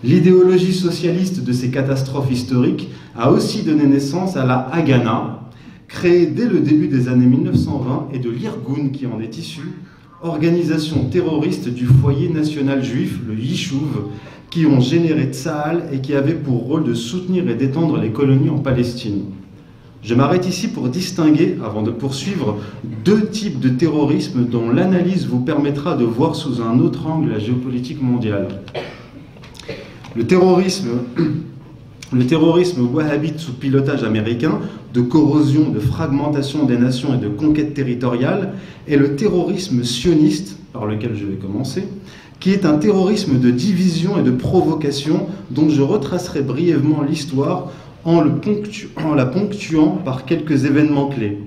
L'idéologie socialiste de ces catastrophes historiques a aussi donné naissance à la Haganah, créée dès le début des années 1920, et de l'Irgun qui en est issu, organisation terroriste du foyer national juif, le Yishuv, qui ont généré Tsahal et qui avaient pour rôle de soutenir et d'étendre les colonies en Palestine. Je m'arrête ici pour distinguer, avant de poursuivre, deux types de terrorisme dont l'analyse vous permettra de voir sous un autre angle la géopolitique mondiale. Le terrorisme wahhabite sous pilotage américain, de corrosion, de fragmentation des nations et de conquête territoriale, et le terrorisme sioniste, par lequel je vais commencer, qui est un terrorisme de division et de provocation dont je retracerai brièvement l'histoire en la ponctuant par quelques événements clés.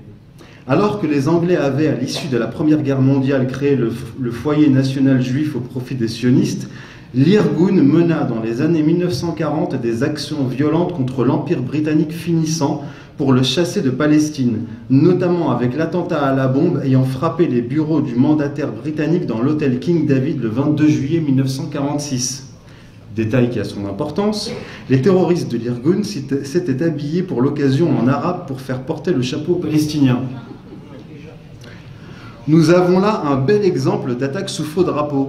Alors que les Anglais avaient, à l'issue de la Première Guerre mondiale, créé le foyer national juif au profit des sionistes, l'Irgun mena dans les années 1940 des actions violentes contre l'Empire britannique finissant pour le chasser de Palestine, notamment avec l'attentat à la bombe ayant frappé les bureaux du mandataire britannique dans l'hôtel King David le 22 juillet 1946. Détail qui a son importance, les terroristes de l'Irgun s'étaient habillés pour l'occasion en arabe pour faire porter le chapeau palestinien. Nous avons là un bel exemple d'attaque sous faux drapeau.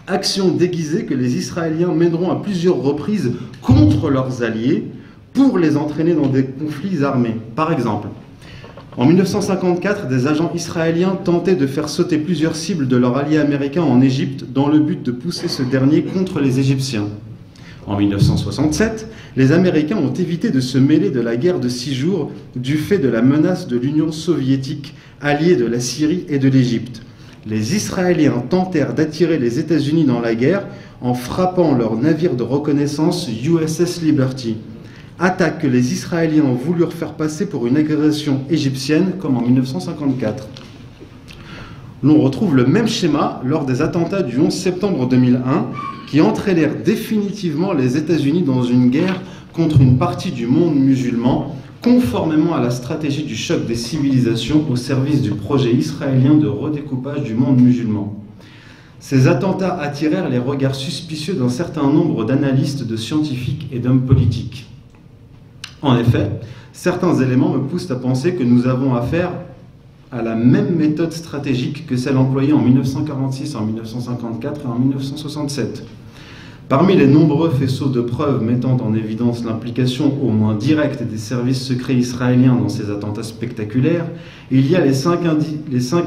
Action déguisée que les Israéliens mèneront à plusieurs reprises contre leurs alliés pour les entraîner dans des conflits armés. Par exemple, en 1954, des agents israéliens tentaient de faire sauter plusieurs cibles de leurs alliés américains en Égypte dans le but de pousser ce dernier contre les Égyptiens. En 1967, les Américains ont évité de se mêler de la guerre de 6 jours du fait de la menace de l'Union soviétique, alliée de la Syrie et de l'Égypte. Les Israéliens tentèrent d'attirer les États-Unis dans la guerre en frappant leur navire de reconnaissance USS Liberty. Attaque que les Israéliens voulurent faire passer pour une agression égyptienne, comme en 1954. L'on retrouve le même schéma lors des attentats du 11 septembre 2001, qui entraînèrent définitivement les États-Unis dans une guerre contre une partie du monde musulman, conformément à la stratégie du choc des civilisations au service du projet israélien de redécoupage du monde musulman. Ces attentats attirèrent les regards suspicieux d'un certain nombre d'analystes, de scientifiques et d'hommes politiques. En effet, certains éléments me poussent à penser que nous avons affaire à la même méthode stratégique que celle employée en 1946, en 1954 et en 1967. Parmi les nombreux faisceaux de preuves mettant en évidence l'implication au moins directe des services secrets israéliens dans ces attentats spectaculaires, il y a les cinq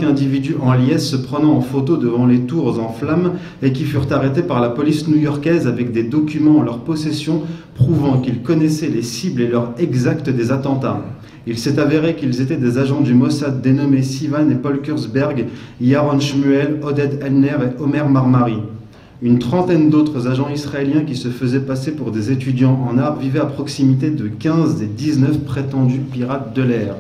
individus en liesse se prenant en photo devant les tours en flammes et qui furent arrêtés par la police new-yorkaise avec des documents en leur possession prouvant qu'ils connaissaient les cibles et l'heure exacte des attentats. Il s'est avéré qu'ils étaient des agents du Mossad dénommés Sivan et Paul Kurzberg, Yaron Shmuel, Oded Elner et Omer Marmari. Une trentaine d'autres agents israéliens qui se faisaient passer pour des étudiants en arts vivaient à proximité de 15 des 19 prétendus pirates de l'air.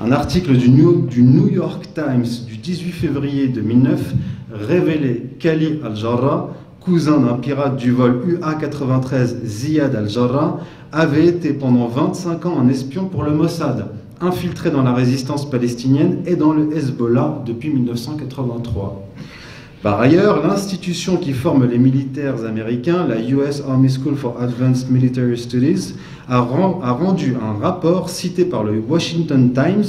Un article du New York Times du 18 février 2009 révélait qu'Ali Al-Jarrah, cousin d'un pirate du vol UA-93 Ziad Al-Jarrah, avait été pendant 25 ans un espion pour le Mossad, infiltré dans la résistance palestinienne et dans le Hezbollah depuis 1983. Par ailleurs, l'institution qui forme les militaires américains, la US Army School for Advanced Military Studies, a rendu un rapport cité par le Washington Times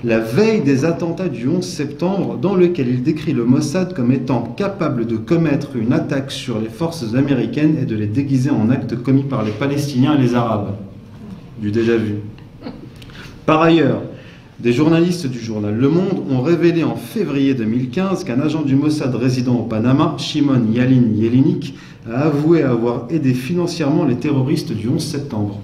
la veille des attentats du 11 septembre, dans lequel il décrit le Mossad comme étant capable de commettre une attaque sur les forces américaines et de les déguiser en actes commis par les Palestiniens et les Arabes. Du déjà vu. Par ailleurs, des journalistes du journal Le Monde ont révélé en février 2015 qu'un agent du Mossad résidant au Panama, Shimon Yalin Yelinik, a avoué avoir aidé financièrement les terroristes du 11 septembre.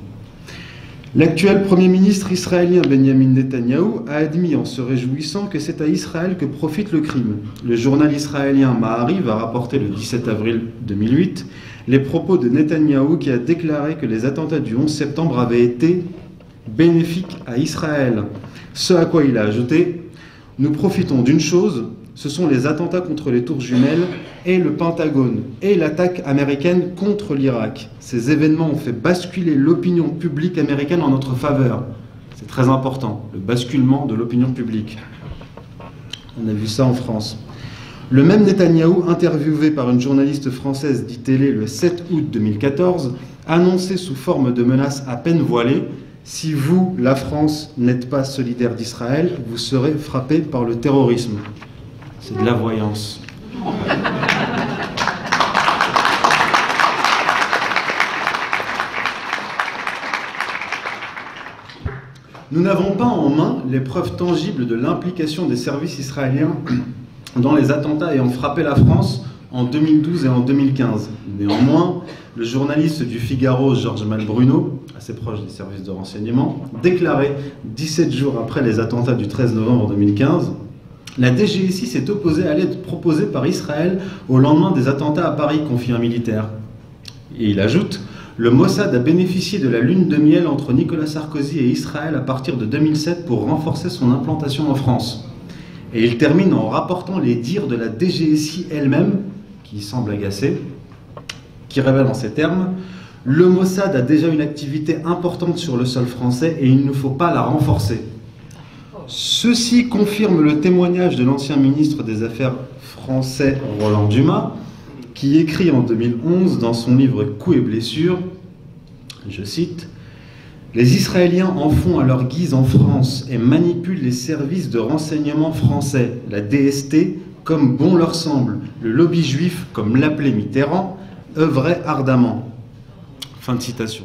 L'actuel Premier ministre israélien Benjamin Netanyahou a admis en se réjouissant que c'est à Israël que profite le crime. Le journal israélien Ma'ariv a rapporté le 17 avril 2008 les propos de Netanyahou qui a déclaré que les attentats du 11 septembre avaient été bénéfiques à Israël. Ce à quoi il a ajouté « Nous profitons d'une chose, ce sont les attentats contre les tours jumelles et le Pentagone et l'attaque américaine contre l'Irak. Ces événements ont fait basculer l'opinion publique américaine en notre faveur. » C'est très important, le basculement de l'opinion publique. On a vu ça en France. Le même Netanyahou, interviewé par une journaliste française d'ITélé le 7 août 2014, annonçait sous forme de menaces à peine voilées: si vous, la France, n'êtes pas solidaire d'Israël, vous serez frappé par le terrorisme. C'est de la voyance. Nous n'avons pas en main les preuves tangibles de l'implication des services israéliens dans les attentats ayant frappé la France en 2012 et en 2015. Néanmoins, le journaliste du Figaro, Georges Malbruno, assez proche des services de renseignement, déclarait 17 jours après les attentats du 13 novembre 2015: la DGSI s'est opposée à l'aide proposée par Israël au lendemain des attentats à Paris, confie un militaire. Et il ajoute: le Mossad a bénéficié de la lune de miel entre Nicolas Sarkozy et Israël à partir de 2007 pour renforcer son implantation en France. Et il termine en rapportant les dires de la DGSI elle-même, qui semble agacée, qui révèle en ces termes: le Mossad a déjà une activité importante sur le sol français et il ne faut pas la renforcer. Ceci confirme le témoignage de l'ancien ministre des Affaires français Roland Dumas, qui écrit en 2011 dans son livre Coups et blessures, je cite: les Israéliens en font à leur guise en France et manipulent les services de renseignement français, la DST, comme bon leur semble. Le lobby juif, comme l'appelait Mitterrand, œuvrait ardemment. Fin de citation.